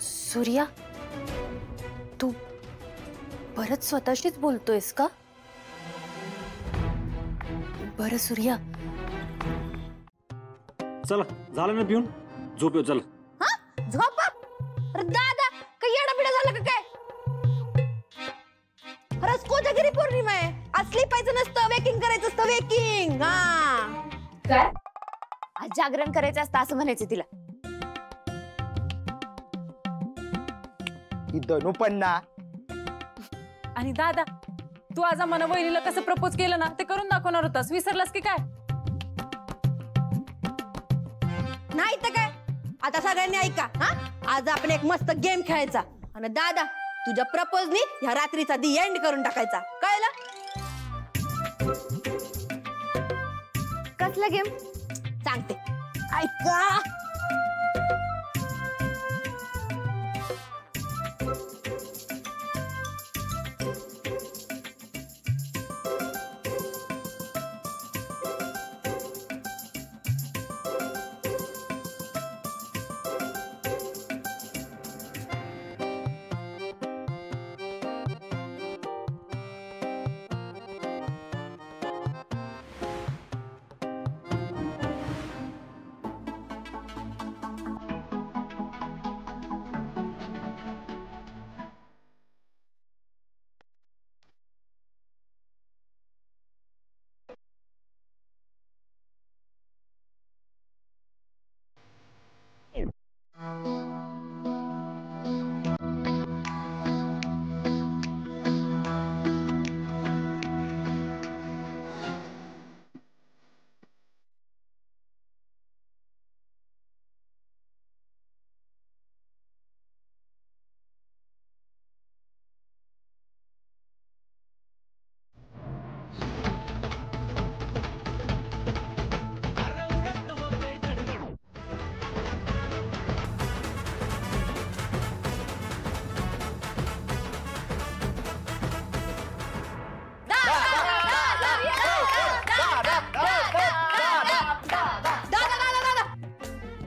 सूर्या, तू परत स्वतःशीच बोलतोयस का? बरं सूर्या, चला झालं ना पिऊन, झोप येऊ. चला. हा झोपा. अरे दादा काही येडाबिडा झालं का काय? खरंच कोजागिरी पौर्णिमा आहे. असली पाहिजे नसतं, वेकिंग करायचं असतं. वेकिंग. हा काय आज जागरण करायचं असतं असं म्हणायचं तिला. दनुपन्ना. आणि दादा, तू आज आम्हाला वहिनीला कसं प्रपोज केलं ना ते करून दाखवणार होतास, विसरलास की काय? नाही तर काय. आता सगळ्यांनी ऐका. हा आज आपण एक मस्त गेम खेळायचा आणि दादा तुझ्या प्रपोजनी ह्या रात्रीचा दी एंड करून टाकायचा. कळलं? कसला गेम सांगते ऐका.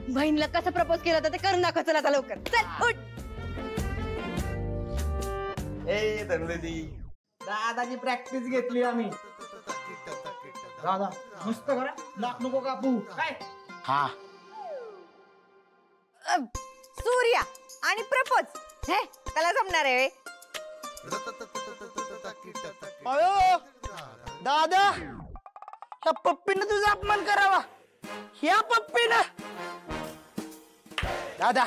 बहिणीला कसं प्रपोज केलं होतं ते करून दाखव. चला आता लवकर. चल उठ. ए धनुदी, दादाची प्रॅक्टिस घेतली आम्ही. दादा मस्त करा, नाक नको कापू. काय? हा सूर्या आणि प्रपोज हे त्याला जमणार आहे. अयो दादा, ह्या पप्पीनं तुझा अपमान करावा. ह्या पप्पीनं. दादा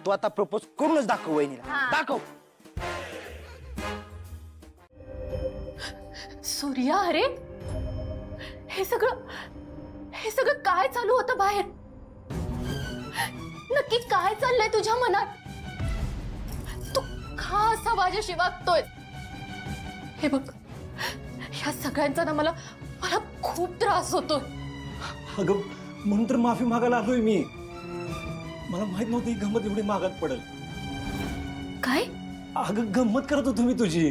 तू आता प्रपोज करूनच दाखव वहिनीला. दाखव. सूर्या, अरे हे सगळं काय चालू होतं बाहेर? नक्की काय चाललंय तुझ्या मनात? तू का असा माझ्याशी वागतोय? हे बघ, ह्या सगळ्यांचा ना मला खूप त्रास होतोय. अगं म्हणून तर माफी मागायला आलोय मी. मला माहित नव्हतं ही गंमत एवढी मागात पडेल. काय? अगं गंमत करत होतो मी तुझी.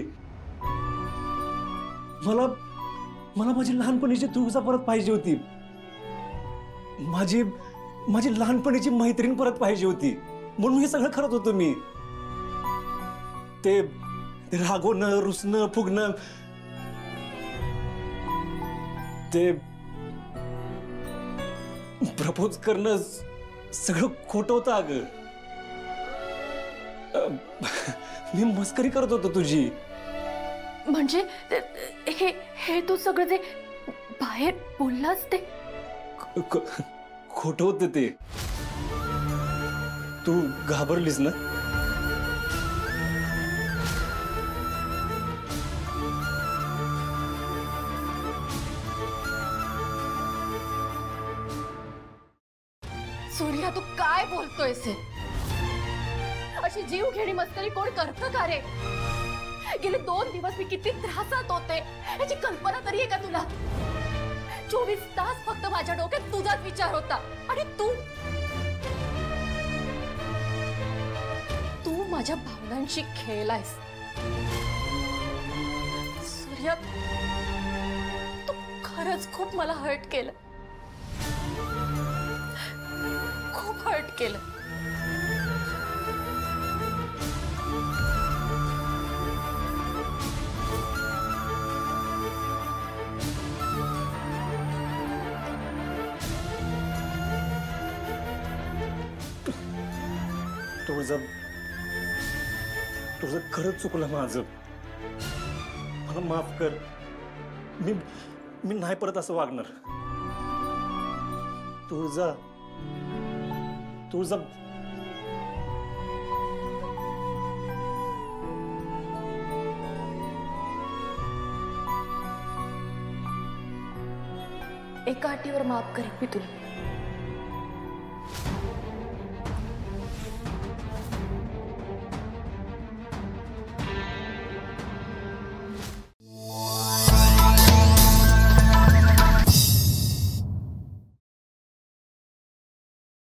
मला माझी लहानपणीची तुळसा परत पाहिजे होती. माझी लहानपणीची मैत्रीण परत पाहिजे होती, म्हणून हे सगळं करत होतो मी. ते रागवणं, रुसणं, फुगणं, ते प्रपोज करणं सगळं खोटं होतं. अगं मी मस्करी करत होतो तुझी. म्हणजे हे तू सगळं जे बाहेर बोललास ते खोटं होतं. ते तू घाबरलीस ना? सूर्या, तू काय बोलतोयस? अशी जीव घेणी मस्करी कोण करतं का रे? गेले 2 दिवस मी किती त्रासात होते याची कल्पना तरी आहे का तुला? 24 तास फक्त माझ्या डोक्यात तुझाच विचार होता. आणि तू माझ्या भावनांशी खेळलायस. सूर्या, तू खरंच खूप मला हर्ट केलं. केलं. तुझं खरंच चुकलं माझं. मला माफ कर. मी नाही परत असं वागणार. तुझा एका अटीवर माफ करेन मी तुला.